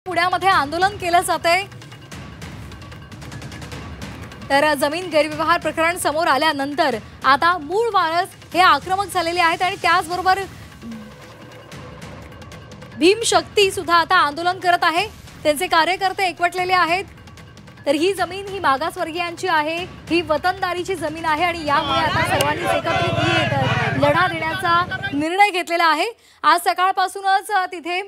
पुण्यामध्ये आंदोलन केलं जाते। तर जमीन गैरव्यवहार प्रकरण समोर आल्यानंतर आता मूळ वारस हे आक्रमक झालेले आहेत आणि त्याचबरोबर भीमशक्ती सुद्धा आता आंदोलन करत आहे। त्यांचे कार्यकर्ते एकवटलेले आहेत। तर ही जमीन ही मागासवर्गीयांची आहे, ही वतनदारीची जमीन आहे आणि यामुळे आता सर्वांनी एकत्रित लढा देण्याचा निर्णय घेतलेला आहे। आज सकाळपासूनच तिथे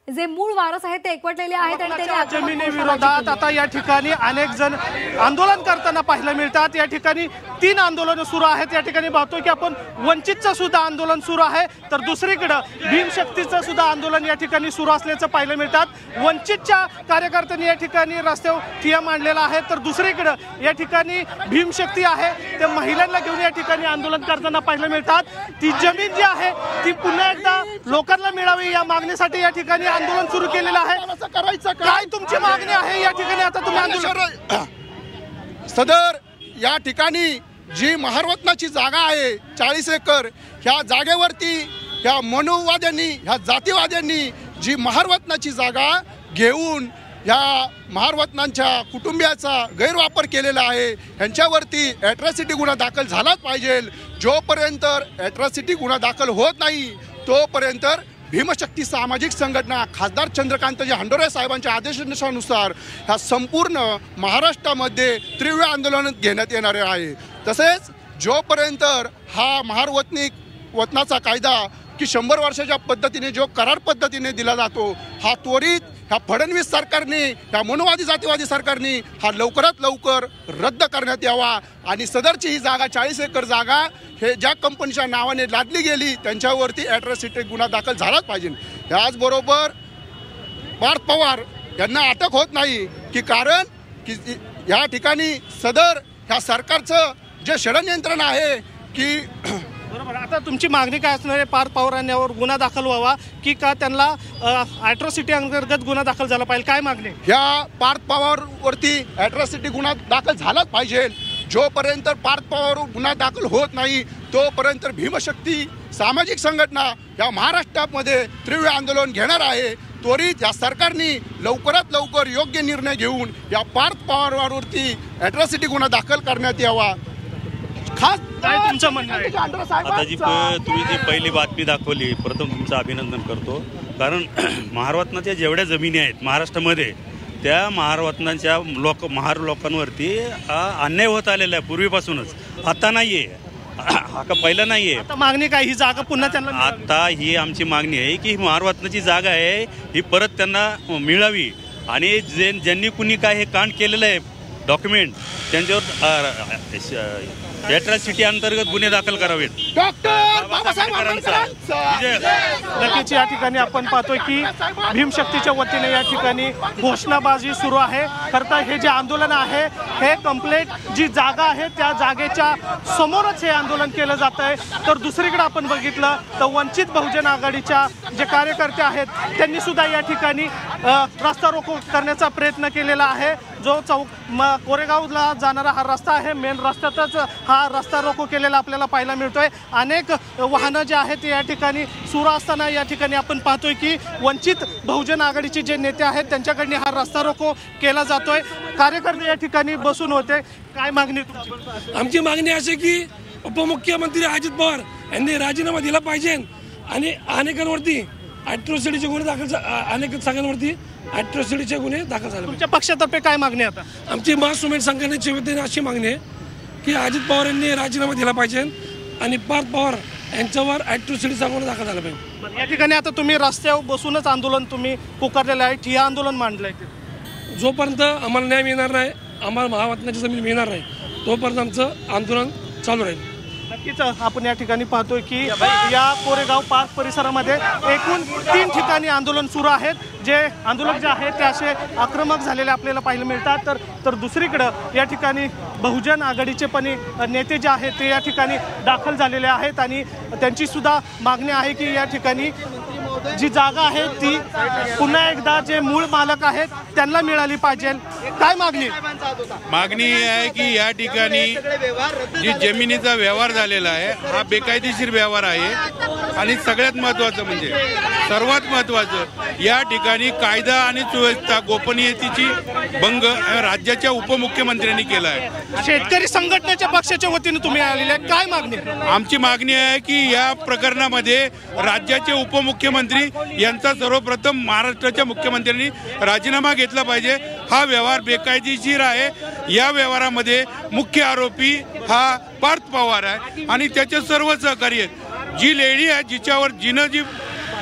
जे मूळ वारस आहेत ते एकवटलेले आहेत आणि त्यांनी जमिनी विरोधात आता या ठिकाणी अनेक जण आंदोलन करताना पाहायला मिळतात। या ठिकाणी 3 आंदोलन सुरू आहेत। या ठिकाणी पाहतोय की आपण वंचितचं सुद्धा आंदोलन सुरू आहे, तर दुसरीकडे भीमशक्तीचं सुद्धा आंदोलन या ठिकाणी सुरू असल्याचं पाहायला मिळतात। वंचितच्या कार्यकर्त्यांनी या ठिकाणी रस्त्यावर ठिय्या मांडलेला आहे, तर दुसरीकडे या ठिकाणी भीमशक्ती आहे ते महिलांना घेऊन या ठिकाणी आंदोलन करताना पाहायला मिळतात। ती जमीन जी आहे ती पुन्हा एकदा लोकांना मिळावी या मागणीसाठी या ठिकाणी आंदोलन सुरू केलेलं आहे। काय तुमची मागणी आहे या ठिकाणी? आता तुम्ही आंदोलन सदर या ठिकाणी जी महारवतनाची जागा आहे 40 एकर, ह्या जागेवरती ह्या मनुवाद्यांनी ह्या जातीवाद्यांनी जी महारवतनाची जागा घेऊन ह्या महारवतनांच्या कुटुंबियाचा गैरवापर केलेला आहे। ह्यांच्यावरती ॲट्रॉसिटी गुन्हा दाखल झालाच पाहिजे। जोपर्यंत ॲट्रॉसिटी गुन्हा दाखल होत नाही तोपर्यंत भीमशक्ती सामाजिक संघटना खासदार चंद्रकांतजी हंडोरे साहेबांच्या आदेशानुसार ह्या संपूर्ण महाराष्ट्रामध्ये तीव्र आंदोलन घेण्यात येणार आहे। तसेच जोपर्यंत हा वतनाचा कायदा की 100 वर्षाच्या पद्धतीने जो करार पद्धतीने दिला जातो हा त्वरित ह्या फडणवीस सरकारने ह्या मनुवादी जातीवादी सरकारने हा लवकरात लवकर रद्द करण्यात यावा आणि सदरची ही जागा 40 एकर जागा हे ज्या कंपनीच्या नावाने लादली गेली त्यांच्यावरती ॲट्रॉसिटी गुन्हा दाखल झालाच पाहिजे। याचबरोबर पार्थ पवार यांना अटक होत नाही की कारण की या ठिकाणी सदर ह्या सरकारचं जे षडयंत्रण आहे की बरोबर। आता तुमची मागणी काय असणार आहे? पार्थ पवारांवर गुन्हा दाखल व्हावा की का त्यांना ॲट्रॉसिटी अंतर्गत गुन्हा दाखल झाला पाहिजे? काय मागणी? ह्या पार्थ पवारवरती ॲट्रॉसिटी गुन्हा दाखल झालाच पाहिजे। जोपर्यंत पार्थ पवारवर गुन्हा दाखल होत नाही तोपर्यंत भीमशक्ती सामाजिक संघटना या महाराष्ट्रामध्ये तीव्र आंदोलन घेणार आहे। त्वरित या सरकारने लवकरात लवकर योग्य निर्णय घेऊन या पार्थ पवारवरती ॲट्रॉसिटी गुन्हा दाखल करण्यात यावा। खास काय तुमचं म्हणणं आहे? आता जी तुम्ही जी पहिली बातमी दाखवली प्रथम तुमचं अभिनंदन करतो, कारण महारवतनाच्या जेवढ्या जमिनी आहेत महाराष्ट्रामध्ये त्या महारवतनाच्या महार लोकांवरती अन्याय होत आलेला आहे पूर्वीपासूनच। आता नाही आहे, हा का पहिला नाही आहे। आता मागणी काय? ही जागा पुन्हा त्यांना आता ही आमची मागणी आहे की महारवतनाची जागा आहे ही परत त्यांना मिळावी आणि ज्यांनी कुणी काय हे कांड केलेलं आहे डॉक्युमेंट त्यांच्यावर ॲट्रॉसिटी अंतर्गत गुन्हे दाखल करावेत। नक्कीच या ठिकाणी आपण पाहतोय की भीमशक्तीच्या वतीने या ठिकाणी घोषणाबाजी सुरू आहे। खरं तर हे जे आंदोलन आहे हे कंप्लीट जी जागा आहे त्या जागेच्या समोरच हे आंदोलन केलं जात आहे। तर दुसरीकडे आपण बघितलं तर वंचित बहुजन आघाडीच्या जे कार्यकर्ते आहेत त्यांनी सुद्धा या ठिकाणी रस्ता रोको करण्याचा प्रयत्न केलेला आहे। जो कोरेगावला जाणारा हा रस्ता आहे, मेन रस्त्यातच हा रस्ता रोको केलेला आपल्याला पाहायला मिळतोय। अनेक वाहनं जे आहेत या ठिकाणी सुरू असताना या ठिकाणी आपण पाहतोय की वंचित बहुजन आघाडीचे जे नेते आहेत त्यांच्याकडनं हा रस्ता रोको केला जातोय। कार्यकर्ते या ठिकाणी बसून होते। काय मागणी तुमची? आमची मागणी अशी की उपमुख्यमंत्री अजित पवार यांनी राजीनामा दिला पाहिजे आणि अनेकांवरती ॲट्रॉसिटीचे गुन्हे दाखल अनेक संघांवरती ॲट्रॉसिटीचे गुन्हे दाखल झाले। तुमच्या पक्षातर्फे काय मागणी? आता आमची महासुमेर संघटनेच्या वतीने अशी मागणी आहे की अजित पवार यांनी राजीनामा दिला पाहिजे आणि पार्थ पवार यांच्यावर ॲट्रॉसिटीचा गुन्हा दाखल झाला पाहिजे। या ठिकाणी आता तुम्ही रस्त्यावर बसूनच आंदोलन तुम्ही पुकारलेलं आहे, ठिय्या आंदोलन मांडलं आहे। जोपर्यंत आम्हाला न्याय मिळणार नाही, आम्हाला महावतनाची जमीन मिळणार नाही तोपर्यंत आमचं आंदोलन चालू राहील। नक्कीच आपण या ठिकाणी पाहतोय की या कोरेगाव पार्क परिसरामध्ये एकूण 3 ठिकाणी आंदोलन सुरू आहेत। जे आंदोलक जे आहेत ते असे आक्रमक झालेले आपल्याला पाहायला मिळतात। तर दुसरीकडं या ठिकाणी बहुजन आघाडीचे पण नेते जे आहेत ते या ठिकाणी दाखल झालेले आहेत आणि त्यांची सुद्धा मागणी आहे की या ठिकाणी जी जागा आहे ती पुन्हा एकदा जे मूळ मालक आहेत त्यांना मिळाली पाहिजे. काय मागणी? मागणी आहे की या ठिकाणी जी जमिनीचा व्यवहार झालेला आहे हा बेकायदेशीर व्यवहार आहे आणि सगळ्यात महत्त्वाचं म्हणजे सर्वात महत्त्वाचं या ठिकाणी कायदा आणि सुव्यवस्था गोपनीयतेची भंग राज्याच्या उपमुख्यमंत्र्यांनी केला आहे. शेतकरी संघटनेच्या पक्षाच्या वतीने तुम्ही आलेले आहे, काय मागणी? आमची मागणी आहे की या प्रकरणामध्ये राज्याचे उपमुख्यमंत्री यांचा सर्वप्रथम महाराष्ट्राच्या मुख्यमंत्र्यांनी राजीनामा घेतला पाहिजे. हा व्यवहार बेकायदेशीर आहे. या व्यवहारामध्ये मुख्य आरोपी हा पार्थ पवार आहे आणि त्याचे सर्व सहकारी आहेत. जी लेडी आहे जिच्यावर जिनं जी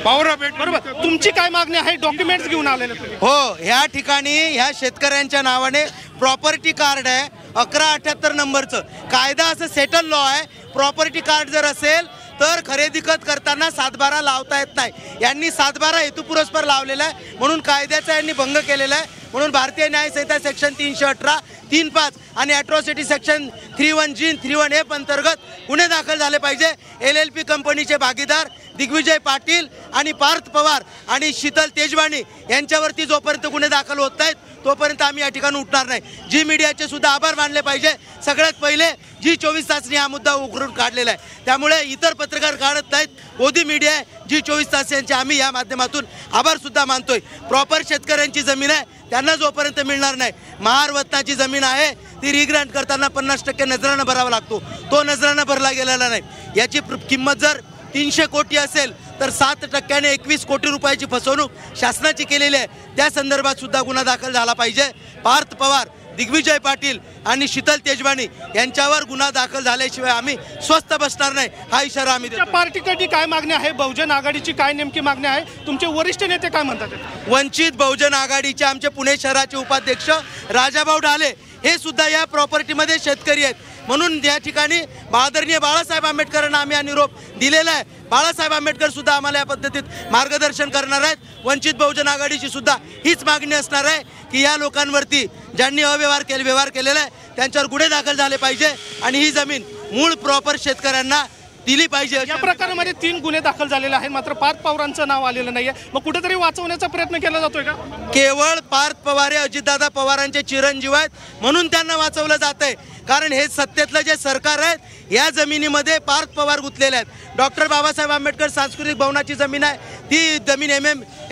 पॉवर ऑफ बरोबर. तुमची काय मागणी आहे? डॉक्युमेंट्स घेऊन आलेले तुम्ही? हो, ह्या ठिकाणी ह्या शेतकऱ्यांच्या नावाने प्रॉपर्टी कार्ड आहे 1178 नंबरचं. कायदा असं सेटल लॉ आहे. प्रॉपर्टी कार्ड जर असेल तर खरेदी खत करताना 7/12 लावता येत नाही. यांनी 7/12 हेतुपुरस्पर लावलेला आहे म्हणून कायद्याचा यांनी भंग केलेला आहे. म्हणून भारतीय न्याय संहिता सेक्शन 318, 3.5 आणि ॲट्रॉसिटी सेक्शन 3(1)G, 3(1)F अंतर्गत गुन्हे दाखल झाले पाहिजे. LLP कंपनीचे भागीदार दिग्विजय पाटील आणि पार्थ पवार आणि शीतल तेजवानी यांच्यावरती जोपर्यंत गुन्हे दाखल होत नाहीत तोपर्यंत आम्ही या ठिकाणी उठणार नाही. जी मीडियाचे सुद्धा आभार मानले पाहिजे. सगळ्यात पहिले G24 तासनी हा मुद्दा उघडून काढलेला आहे. त्यामुळे इतर पत्रकार काढत नाहीत, मोदी मीडिया आहे, G24 तास यांचे आम्ही या माध्यमातून आभार सुद्धा मानतोय. प्रॉपर शेतकऱ्यांची जमीन आहे त्यांना जोपर्यंत मिळणार नाही. महारवतनाची जमीन आहे ती रिग्रांट करताना 50% नजरानं भरावा लागतो. तो नजरानं भरला गेलेला नाही. याची किंमत जर 300 कोटी असेल तर 7% 21 कोटी रुपयाची फसवणूक शासनाची केलेली आहे. त्या संदर्भात सुद्धा गुन्हा दाखल झाला पाहिजे. पार्थ पवार, दिग्विजय पाटील आणि शीतल तेजवानी यांच्यावर गुन्हा दाखल झाल्याशिवाय आम्ही स्वस्थ बसणार नाही हा इशारा आम्ही देतो. पार्टीकडची काय मागणी आहे? बहुजन आघाडीची काय नेमकी मागणी आहे? तुमचे वरिष्ठ नेते काय म्हणतात? वंचित बहुजन आघाडीचे आमचे पुणे शहराचे उपाध्यक्ष राजाभाऊ ढाले हे सुद्धा या प्रॉपर्टीमध्ये शेतकरी आहेत. म्हणून या ठिकाणी आदरणीय बाळासाहेब आंबेडकरांना आम्ही हा निरोप दिलेला आहे. बाळासाहेब आंबेडकर सुद्धा आम्हाला या पद्धतीत मार्गदर्शन करणार आहेत. वंचित बहुजन आघाडीची सुद्धा हीच मागणी असणार आहे की या लोकांवरती ज्यांनी व्यवहार केलेला आहे त्यांच्यावर गुन्हे दाखल झाले पाहिजे आणि ही जमीन मूळ प्रॉपर शेतकऱ्यांना दिली पाहिजे. या प्रकरणामध्ये 3 गुन्हे दाखल झालेले आहेत मात्र पार्थ पवारांचं नाव आलेलं नाहीये. मग कुठेतरी वाचवण्याचा प्रयत्न केला जातोय का? केवळ पार्थ पवार हे अजितदादा पवारांचे चिरंजीव आहेत म्हणून त्यांना वाचवलं जात आहे. कारण हे सत्तेतलं जे सरकार आहे या जमिनीमध्ये पार्थ पवार गुंतलेले आहेत. डॉक्टर बाबासाहेब आंबेडकर सांस्कृतिक भवनाची जमीन आहे ती जमीन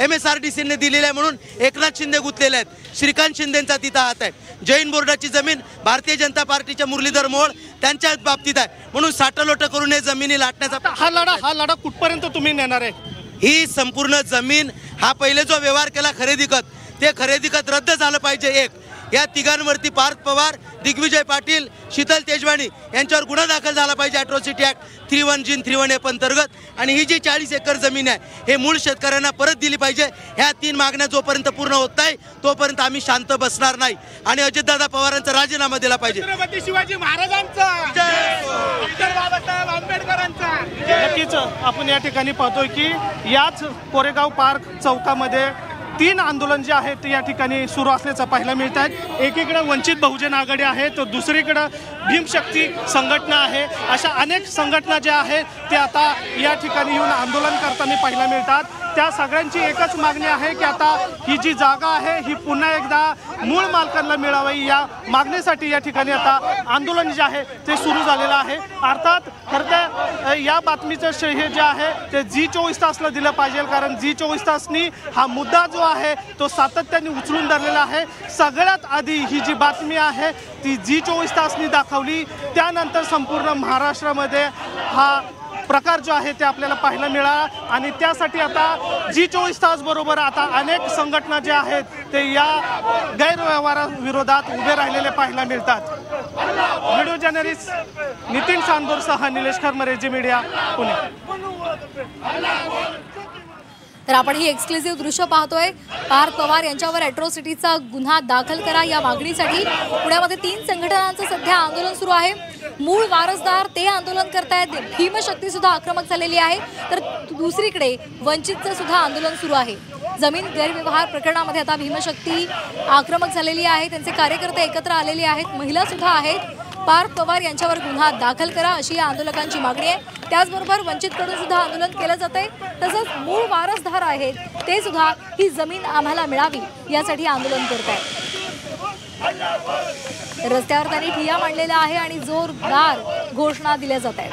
MSRDCने दिलेली आहे म्हणून एकनाथ शिंदे गुंतलेले आहेत. श्रीकांत शिंदेंचा तिथं हात आहे. जैन बोर्डाची जमीन भारतीय जनता पार्टीच्या मुरलीधर मोहोळ त्यांच्या बाबतीत आहे म्हणून साठलोट करून हे जमिनी लाटण्याचा हा लढा कुठपर्यंत तुम्ही नेणार आहे? ही संपूर्ण जमीन हा पहिले जो व्यवहार केला खरेदी खत ते खरेदी खत रद्द झालं पाहिजे. या तिघांवरती पार्थ पवार, दिग्विजय पाटील, शीतल तेजवानी यांच्यावर गुन्हा दाखल झाला पाहिजे ॲट्रॉसिटी ॲक्ट 3(1)G, 3(1)F अंतर्गत. आणि ही जी 40 एकर जमीन आहे हे मूळ शेतकऱ्यांना परत दिली पाहिजे. ह्या 3 मागण्या जोपर्यंत पूर्ण होत नाही तोपर्यंत आम्ही शांत बसणार नाही आणि अजितदादा पवारांचा राजीनामा दिला पाहिजे. छत्रपती शिवाजी महाराजांचा, डॉक्टर बाबासाहेब आंबेडकरांचा. नक्कीच आपण या ठिकाणी पाहतोय की याच कोरेगाव पार्क चौकामध्ये 3 आंदोलन जे आहेत ते या ठिकाणी सुरू असल्याचं पाहायला मिळत आहेत. एकीकडे वंचित बहुजन आघाडी आहे तर दुसरीकडं भीमशक्ती संघटना आहे. अशा अनेक संघटना ज्या आहेत ते आता या ठिकाणी येऊन आंदोलन करताना पाहायला मिळतात. त्या सगळ्यांची एकच मागणी आहे की आता ही जी जागा आहे ही पुन्हा एकदा मूळ मालकांना मिळावी या मागणीसाठी या ठिकाणी आता आंदोलन जे आहे ते सुरू झालेलं आहे. अर्थात खरं तर या बातमीचं श्रेय जे आहे ते G24 तासला दिलं पाहिजे कारण G24 तासनी हा मुद्दा जो आहे तो सातत्याने उचलून धरलेला आहे. सगळ्यात आधी ही जी बातमी आहे ती G24 तासनी दाखवली त्यानंतर संपूर्ण महाराष्ट्रामध्ये हा प्रकार जो आहे ते आपल्याला पाहायला मिळाला आणि त्यासाठी आता G24 तास बरोबर आता अनेक संघटना ज्या आहेत ते या गैरव्यवहाराविरोधात उभे राहिलेले पाहायला मिळतात. व्हिडिओ जर्नलिस्ट नितीन चांदोरसह निलेश खरमरे, जी मीडिया, पुणे. तर आपण ही एक्सक्लुझिव्ह दृश्य पाहतोय. पार्थ पवार यांच्यावर ॲट्रॉसिटीचा गुन्हा दाखल करा या मागणीसाठी पुण्यामध्ये 3 संघटनांचं सध्या आंदोलन सुरू आहे. मूळ वारसदार ते आंदोलन करतायत. भीमशक्ती सुद्धा आक्रमक झालेली आहे तर दुसरीकडे वंचितचं सुद्धा आंदोलन सुरू आहे. जमीन गैरव्यवहार प्रकरणामध्ये आता भीमशक्ती आक्रमक झालेली आहे. त्यांचे कार्यकर्ते एकत्र आलेले आहेत, महिला सुद्धा आहेत. पार्थ पवार यांच्यावर गुन्हा दाखल करा अशी या आंदोलकांची मागणी आहे। त्याचबरोबर वंचितकडून सुद्धा आंदोलन केलं जातंय, तसंच मूळ वारसदार आहेत ते सुद्धा ही जमीन आम्हाला मिळावी यासाठी आंदोलन करत आहेत। रस्त्यावर त्यांनी ठिय्या मांडलेला आहे आणि जोरदार घोषणा दिल्या जात आहेत।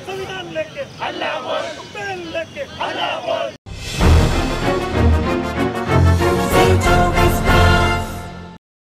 संविधान लेके